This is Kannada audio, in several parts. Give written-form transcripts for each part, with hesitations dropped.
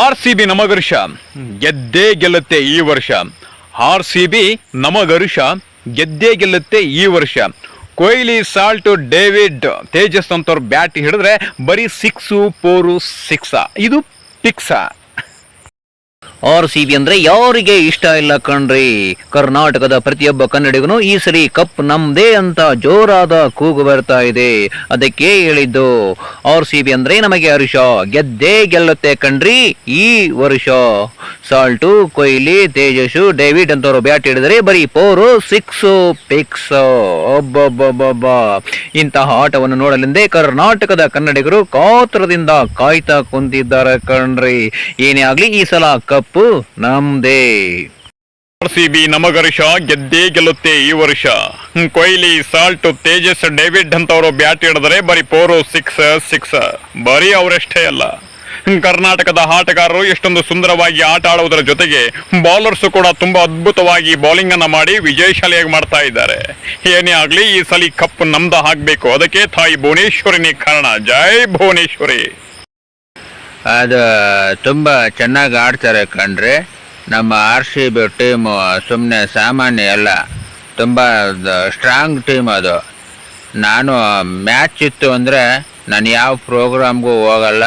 RCB ನಮಗರ್ಷ ಗೆದ್ದೇ ಗೆಲ್ಲುತ್ತೆ ಈ ವರ್ಷ. RCB ನಮಗರ್ಷ ಗೆದ್ದೇ ಗೆಲ್ಲುತ್ತೆ ಈ ವರ್ಷ. ಕೊಹ್ಲಿ, ಸಾಲ್ಟ್, ಡೇವಿಡ್, ತೇಜಸ್ ಅಂತವ್ರು ಬ್ಯಾಟ್ ಹಿಡಿದ್ರೆ ಬರೀ 6, 4, 6 ಇದು ಫಿಕ್ಸ್. RCB ಅಂದ್ರೆ ಯಾರಿಗೆ ಇಷ್ಟ ಇಲ್ಲ ಕಣ್ರಿ. ಕರ್ನಾಟಕದ ಪ್ರತಿಯೊಬ್ಬ ಕನ್ನಡಿಗನು ಈ ಸರಿ ಕಪ್ ನಮ್ದೇ ಅಂತ ಜೋರಾದ ಕೂಗು ಬರ್ತಾ ಇದೆ. ಅದಕ್ಕೆ ಹೇಳಿದ್ದು RCB ಅಂದ್ರೆ ನಮಗೆ ಹರ್ಷ, ಗೆದ್ದೇ ಗೆಲ್ಲುತ್ತೆ ಕಣ್ರಿ ಈ ವರ್ಷ. ಸಾಲ್ಟು, ಕೊಹ್ಲಿ, ತೇಜಸ್ಸು, ಡೇವಿಡ್ ಅಂತವ್ರು ಬ್ಯಾಟ್ ಹಿಡಿದ್ರೆ ಬರೀ 4, 6 ಫಿಕ್ಸ್. ಒಬ್ಬೊಬ್ಬೊಬ್ಬ ಇಂತಹ ಆಟವನ್ನು ನೋಡಲೆಂದೇ ಕರ್ನಾಟಕದ ಕನ್ನಡಿಗರು ಕಾತರದಿಂದ ಕಾಯ್ತಾ ಕುಂತಿದ್ದಾರೆ ಕಣ್ರಿ. ಏನೇ ಆಗ್ಲಿ ಈ ಸಲ ಕಪ್ ನಮ್ದೇ. RCB ನಮಗರ್ಷ ಗೆದ್ದೇ ಗೆಲ್ಲುತ್ತೆ ಈ ವರ್ಷ. ಕೊಹ್ಲಿ, ಸಾಲ್ಟ್, ತೇಜಸ್, ಡೇವಿಡ್ ಅಂತವರು ಬ್ಯಾಟ್ ಹಿಡಿದ್ರೆ ಬರೀ 4, 6, 6 ಬರೀ ಅವರಷ್ಟೇ ಅಲ್ಲ, ಕರ್ನಾಟಕದ ಆಟಗಾರರು ಎಷ್ಟೊಂದು ಸುಂದರವಾಗಿ ಆಟ ಆಡುವುದರ ಜೊತೆಗೆ ಬೌಲರ್ಸ್ ಕೂಡ ತುಂಬಾ ಅದ್ಭುತವಾಗಿ ಬೌಲಿಂಗ್ ಅನ್ನ ಮಾಡಿ ವಿಜಯಶಾಲಿಯಾಗಿ ಮಾಡ್ತಾ ಇದ್ದಾರೆ. ಏನೇ ಆಗ್ಲಿ ಈ ಸಲ ಕಪ್ ನಮ್ದ ಹಾಕ್ಬೇಕು. ಅದಕ್ಕೆ ತಾಯಿ ಭುವನೇಶ್ವರಿನೇ ಕಾರಣ. ಜೈ ಭುವನೇಶ್ವರಿ. ಅದು ತುಂಬ ಚೆನ್ನಾಗಿ ಆಡ್ತಾರೆ ಕಣ್ರಿ. ನಮ್ಮ RCB ಟೀಮು ಸುಮ್ಮನೆ ಸಾಮಾನ್ಯ ಅಲ್ಲ, ತುಂಬ ಸ್ಟ್ರಾಂಗ್ ಟೀಮ್ ಅದು. ನಾನು ಮ್ಯಾಚ್ ಇತ್ತು ಅಂದರೆ ನಾನು ಯಾವ ಪ್ರೋಗ್ರಾಮ್ಗೂ ಹೋಗಲ್ಲ,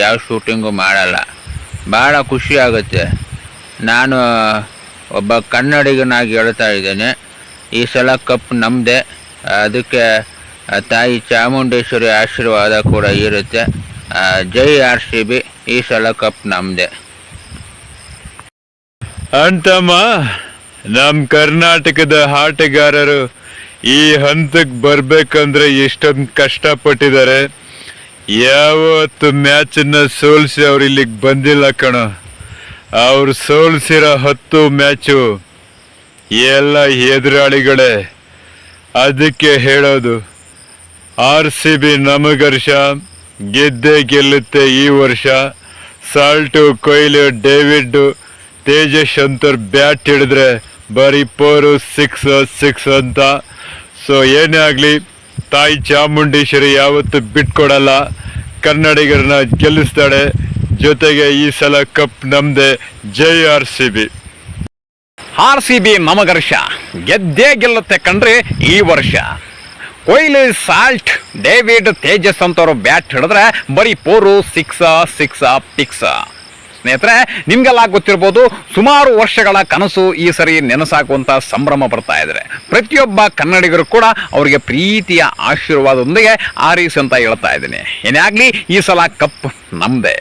ಯಾವ ಶೂಟಿಂಗು ಮಾಡಲ್ಲ. ಭಾಳ ಖುಷಿ ಆಗುತ್ತೆ. ನಾನು ಒಬ್ಬ ಕನ್ನಡಿಗನಾಗಿ ಹೇಳ್ತಾ ಇದ್ದೇನೆ, ಈ ಸಲ ಕಪ್ ನಮ್ಮದೇ. ಅದಕ್ಕೆ ತಾಯಿ ಚಾಮುಂಡೇಶ್ವರಿ ಆಶೀರ್ವಾದ ಕೂಡ ಇರುತ್ತೆ. ಜೈ RCB, ಈ ಸಲ ಕಪ್ ನಮ್ದೆ. ಅಂತಮ್ಮ ನಮ್ಮ ಕರ್ನಾಟಕದ ಆಟಗಾರರು ಈ ಹಂತಕ್ಕೆ ಬರ್ಬೇಕಂದ್ರೆ ಎಷ್ಟೊಂದು ಕಷ್ಟಪಟ್ಟಿದ್ದಾರೆ. ಯಾವತ್ತು ಮ್ಯಾಚನ್ನ ಸೋಲಿಸಿ ಅವ್ರು ಇಲ್ಲಿಗೆ ಬಂದಿಲ್ಲ ಕಣೋ. ಅವ್ರು ಸೋಲಿಸಿರೋ 10 ಮ್ಯಾಚು ಎಲ್ಲ ಎದುರಾಳಿಗಳೇ. ಅದಕ್ಕೆ ಹೇಳೋದು RCB ನಮಗರ್ಷ ಗೆದ್ದೇ ಗೆಲ್ಲುತ್ತೆ ಈ ವರ್ಷ. ಸಾಲ್ಟು, ಕೊಹ್ಲಿ, ಡೇವಿಡ್, ತೇಜಸ್ ಅಂತವ್ರು ಬ್ಯಾಟ್ ಹಿಡಿದ್ರೆ ಬರೀ 4, 6, 6 ಅಂತ. ಸೊ ಏನೇ ಆಗಲಿ ತಾಯಿ ಚಾಮುಂಡೇಶ್ವರಿ ಯಾವತ್ತು ಬಿಟ್ಕೊಡಲ್ಲ, ಕನ್ನಡಿಗರನ್ನ ಗೆಲ್ಲಿಸ್ತಾಳೆ. ಜೊತೆಗೆ ಈ ಸಲ ಕಪ್ ನಮ್ದೆ. ಜೈ RCB. RCB ನಮಗರ್ಷ ಗೆದ್ದೇ ಗೆಲ್ಲುತ್ತೆ ಕಣ್ರಿ ಈ ವರ್ಷ. ಕೊಹ್ಲಿ, ಸಾಲ್ಟ್, ಡೇವಿಡ್, ತೇಜಸ್ ಅಂತವರು ಬ್ಯಾಟ್ ಹಿಡಿದ್ರೆ ಬರೀ 4, 6, 6 ಫಿಕ್ಸ್. ಸ್ನೇಹಿತರೆ, ನಿಮ್ಗೆಲ್ಲ ಗೊತ್ತಿರ್ಬೋದು, ಸುಮಾರು ವರ್ಷಗಳ ಕನಸು ಈ ಸರಿ ನೆನಸಾಕುವಂತ ಸಂಭ್ರಮ ಬರ್ತಾ ಇದ್ದಾರೆ. ಪ್ರತಿಯೊಬ್ಬ ಕನ್ನಡಿಗರು ಕೂಡ ಅವರಿಗೆ ಪ್ರೀತಿಯ ಆಶೀರ್ವಾದದೊಂದಿಗೆ ಆರೈಸಿ ಅಂತ ಹೇಳ್ತಾ ಇದ್ದೀನಿ. ಏನೇ ಆಗ್ಲಿ ಈ ಸಲ ಕಪ್ ನಮ್ದೇ.